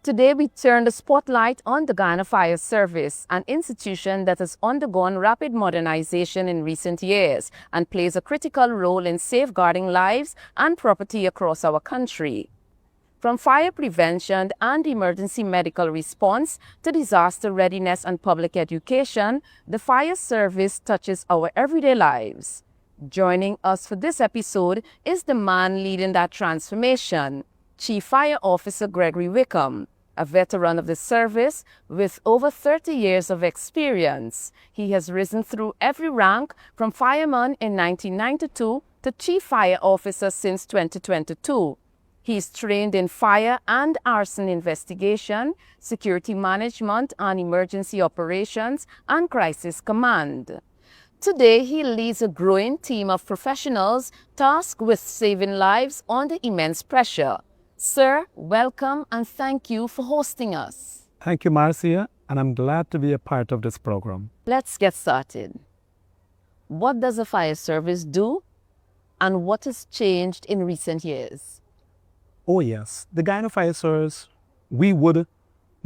Today, we turn the spotlight on the Ghana Fire Service, an institution that has undergone rapid modernization in recent years and plays a critical role in safeguarding lives and property across our country. From fire prevention and emergency medical response to disaster readiness and public education, the fire service touches our everyday lives. Joining us for this episode is the man leading that transformation, Chief Fire Officer Gregory Wickham, a veteran of the service with over 30 years of experience. He has risen through every rank from fireman in 1992 to Chief Fire Officer since 2022. He is trained in fire and arson investigation, security management and emergency operations, and crisis command. Today, he leads a growing team of professionals tasked with saving lives under immense pressure. Sir, welcome and thank you for hosting us. Thank you, Marcia, and I'm glad to be a part of this program. Let's get started. What does a fire service do, and what has changed in recent years? Oh yes, the Ghana Fire Service, we would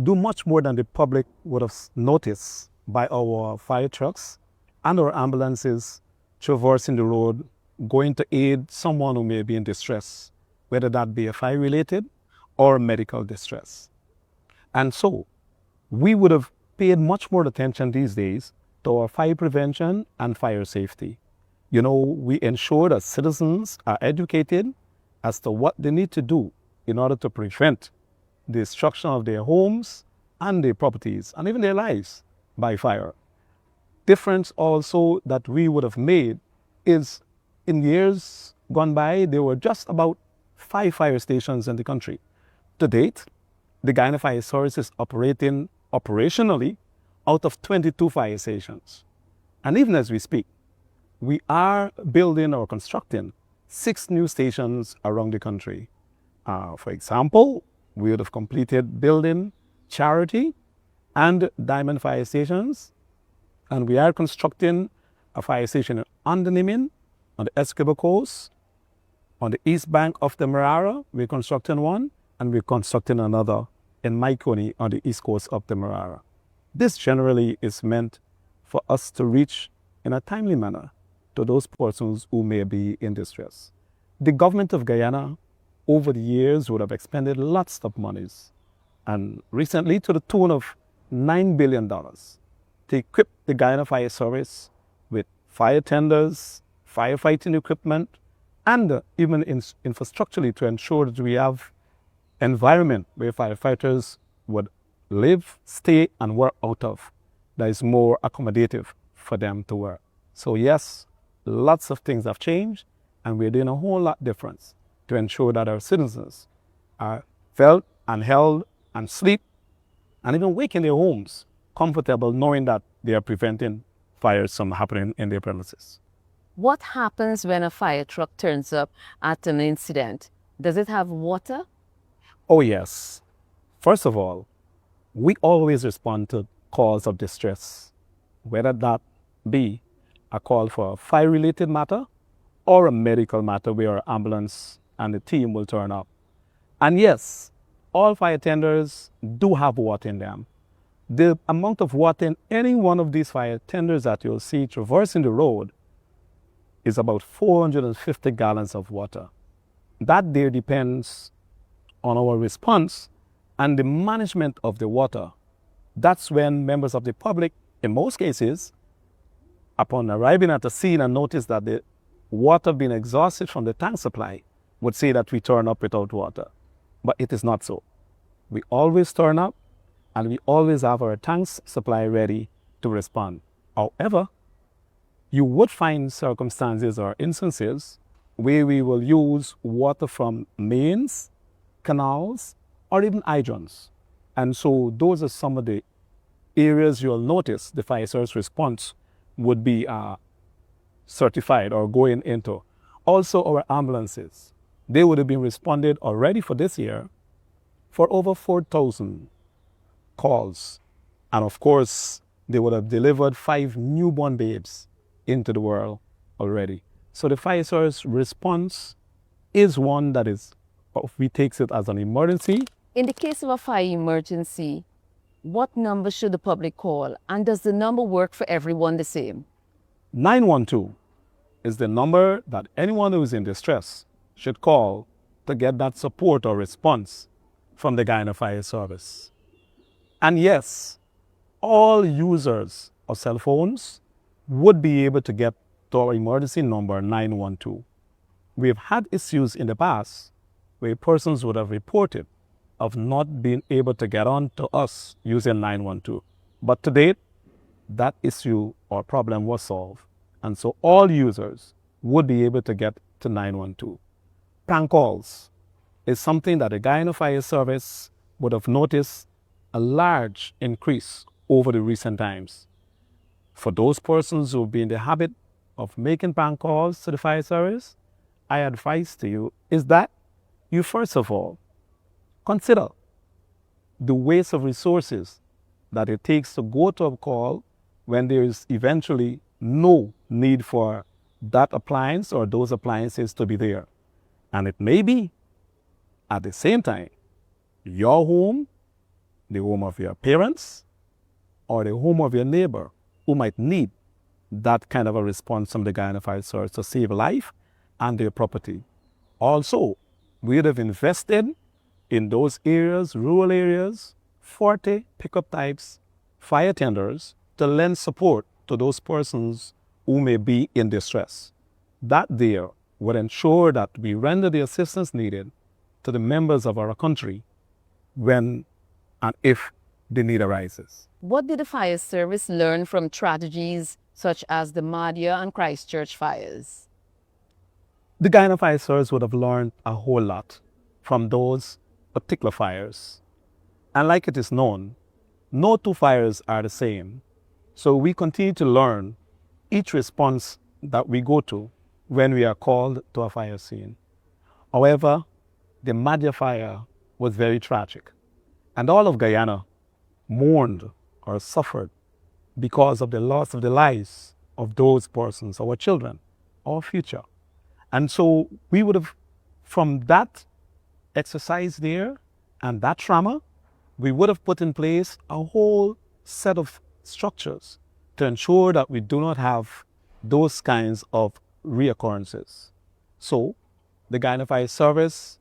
do much more than the public would have noticed by our fire trucks and our ambulances traversing the road, going to aid someone who may be in distress, whether that be a fire-related or medical distress. And so, we would have paid much more attention these days to our fire prevention and fire safety. We ensure that citizens are educated as to what they need to do in order to prevent the destruction of their homes and their properties and even their lives by fire. Difference also that we would have made is in years gone by, there were just about 5 fire stations in the country. To date, the Ghana Fire Service is operating operationally out of 22 fire stations. And even as we speak, we are building or constructing 6 new stations around the country. For example, we would have completed building Charity and Diamond fire stations, and we are constructing a fire station in Undernimin on the Escobar Coast. On the east bank of the Marara, we're constructing one, and we're constructing another in Maikoni on the east coast of the Marara. This generally is meant for us to reach in a timely manner to those persons who may be in distress. The government of Guyana, over the years, would have expended lots of monies, and recently to the tune of $9 billion to equip the Guyana Fire Service with fire tenders, firefighting equipment, and even infrastructurally to ensure that we have environment where firefighters would live, stay, and work out of that is more accommodative for them to work. So yes, lots of things have changed, and we're doing a whole lot difference to ensure that our citizens are felt and held and sleep and even wake in their homes comfortable knowing that they are preventing fires from happening in their premises. What happens when a fire truck turns up at an incident? Does it have water? Oh yes. First of all, we always respond to calls of distress, whether that be a call for a fire-related matter or a medical matter where our ambulance and the team will turn up. And yes, all fire tenders do have water in them. The amount of water in any one of these fire tenders that you'll see traversing the road is about 450 gallons of water. That there depends on our response and the management of the water. That's when members of the public, in most cases, upon arriving at the scene and notice that the water being exhausted from the tank supply, would say that we turn up without water. But it is not so. We always turn up, and we always have our tanks supply ready to respond. However, you would find circumstances or instances where we will use water from mains, canals, or even hydrants. And so those are some of the areas you'll notice the fire service response would be certified or going into. Also our ambulances, they would have been responded already for this year for over 4,000 calls. And of course, they would have delivered 5 newborn babes into the world already. So the fire service response is one that is, we take it as an emergency In the case of a fire emergency, what number should the public call, and does the number work for everyone the same? 912 is the number that anyone who is in distress should call to get that support or response from the Guyana Fire Service. And yes, all users of cell phones would be able to get to our emergency number 912. We've had issues in the past where persons would have reported of not being able to get on to us using 912. But to date, that issue or problem was solved. And so all users would be able to get to 912. Prank calls is something that the Guyana Fire Service would have noticed a large increase over the recent times. For those persons who be in the habit of making prank calls to the fire service, I advise to you is that you first of all consider the waste of resources that it takes to go to a call when there is eventually no need for that appliance or those appliances to be there. And it may be, at the same time, your home, the home of your parents, or the home of your neighbor who might need that kind of a response from the Guyana Fire Service to save life and their property. Also, we would have invested in those areas, rural areas, 40 pickup types, fire tenders to lend support to those persons who may be in distress. That there would ensure that we render the assistance needed to the members of our country when and if the need arises. What did the fire service learn from tragedies such as the Madhya and Christchurch fires? The Guyana Fire Service would have learned a whole lot from those particular fires. And like it is known, no two fires are the same. So we continue to learn each response that we go to when we are called to a fire scene. However, the Madhya fire was very tragic. And all of Guyana mourned or suffered because of the loss of the lives of those persons, our children, our future. And so we would have, from that exercise there and that trauma, we would have put in place a whole set of structures to ensure that we do not have those kinds of reoccurrences. So the Guyana Fire Service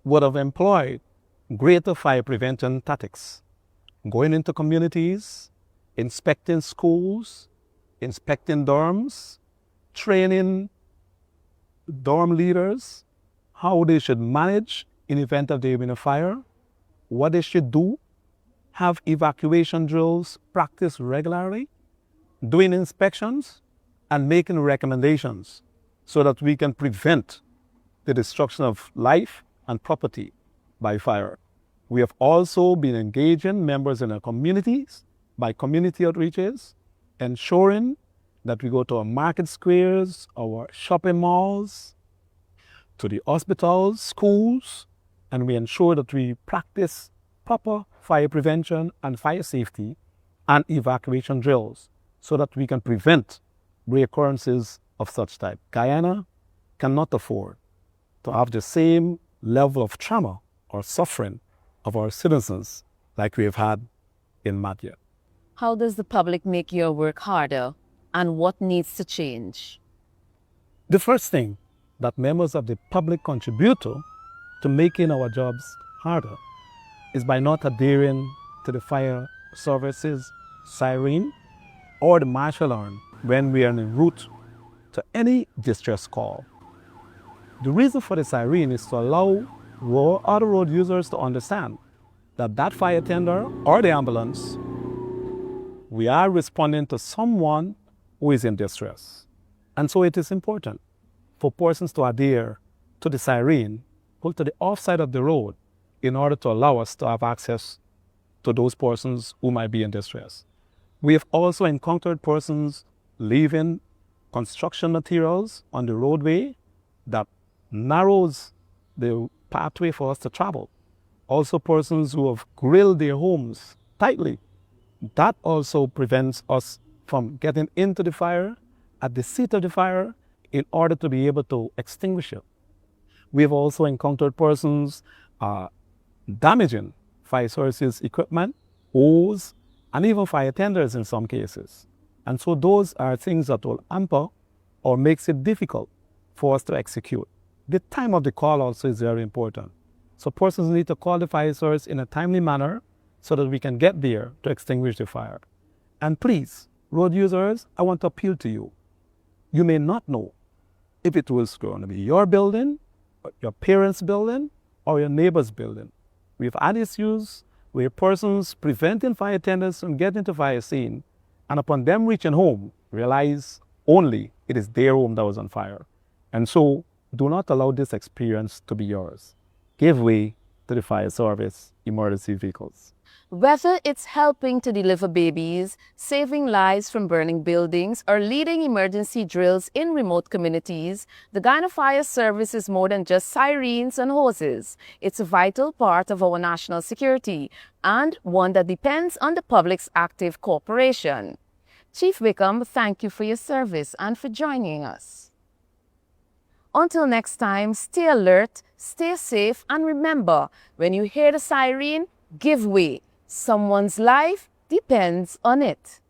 would have employed greater fire prevention tactics, going into communities, inspecting schools, inspecting dorms, training dorm leaders, how they should manage in event of there being a fire, what they should do, have evacuation drills practiced regularly, doing inspections, and making recommendations so that we can prevent the destruction of life and property by fire. We have also been engaging members in our communities by community outreaches, ensuring that we go to our market squares, our shopping malls, to the hospitals, schools, and we ensure that we practice proper fire prevention and fire safety and evacuation drills so that we can prevent reoccurrences of such type. Guyana cannot afford to have the same level of trauma or suffering of our citizens like we have had in Madhya. How does the public make your work harder, and what needs to change? The first thing that members of the public contribute to making our jobs harder is by not adhering to the fire service's siren or the martial alarm when we are en route to any distress call. The reason for the siren is to allow other road users to understand that that fire tender or the ambulance, we are responding to someone who is in distress. And so it is important for persons to adhere to the siren, pull to the offside of the road in order to allow us to have access to those persons who might be in distress. We have also encountered persons leaving construction materials on the roadway that narrows the pathway for us to travel. Also persons who have grilled their homes tightly. That also prevents us from getting into the fire at the seat of the fire in order to be able to extinguish it. We have also encountered persons damaging fire services equipment, hose, and even fire tenders in some cases. And so those are things that will hamper or makes it difficult for us to execute. The time of the call also is very important. So persons need to call the fire source in a timely manner so that we can get there to extinguish the fire. And please, road users, I want to appeal to you. You may not know if it was going to be your building, your parents' building, or your neighbor's building. We've had issues where persons preventing fire attendants from getting to fire scene, and upon them reaching home, realize only it is their home that was on fire. And so, do not allow this experience to be yours. Give way to the fire service emergency vehicles. Whether it's helping to deliver babies, saving lives from burning buildings, or leading emergency drills in remote communities, the Ghana Fire Service is more than just sirens and hoses. It's a vital part of our national security and one that depends on the public's active cooperation. Chief Wickham, thank you for your service and for joining us. Until next time, stay alert, stay safe, and remember, when you hear the siren, give way. Someone's life depends on it.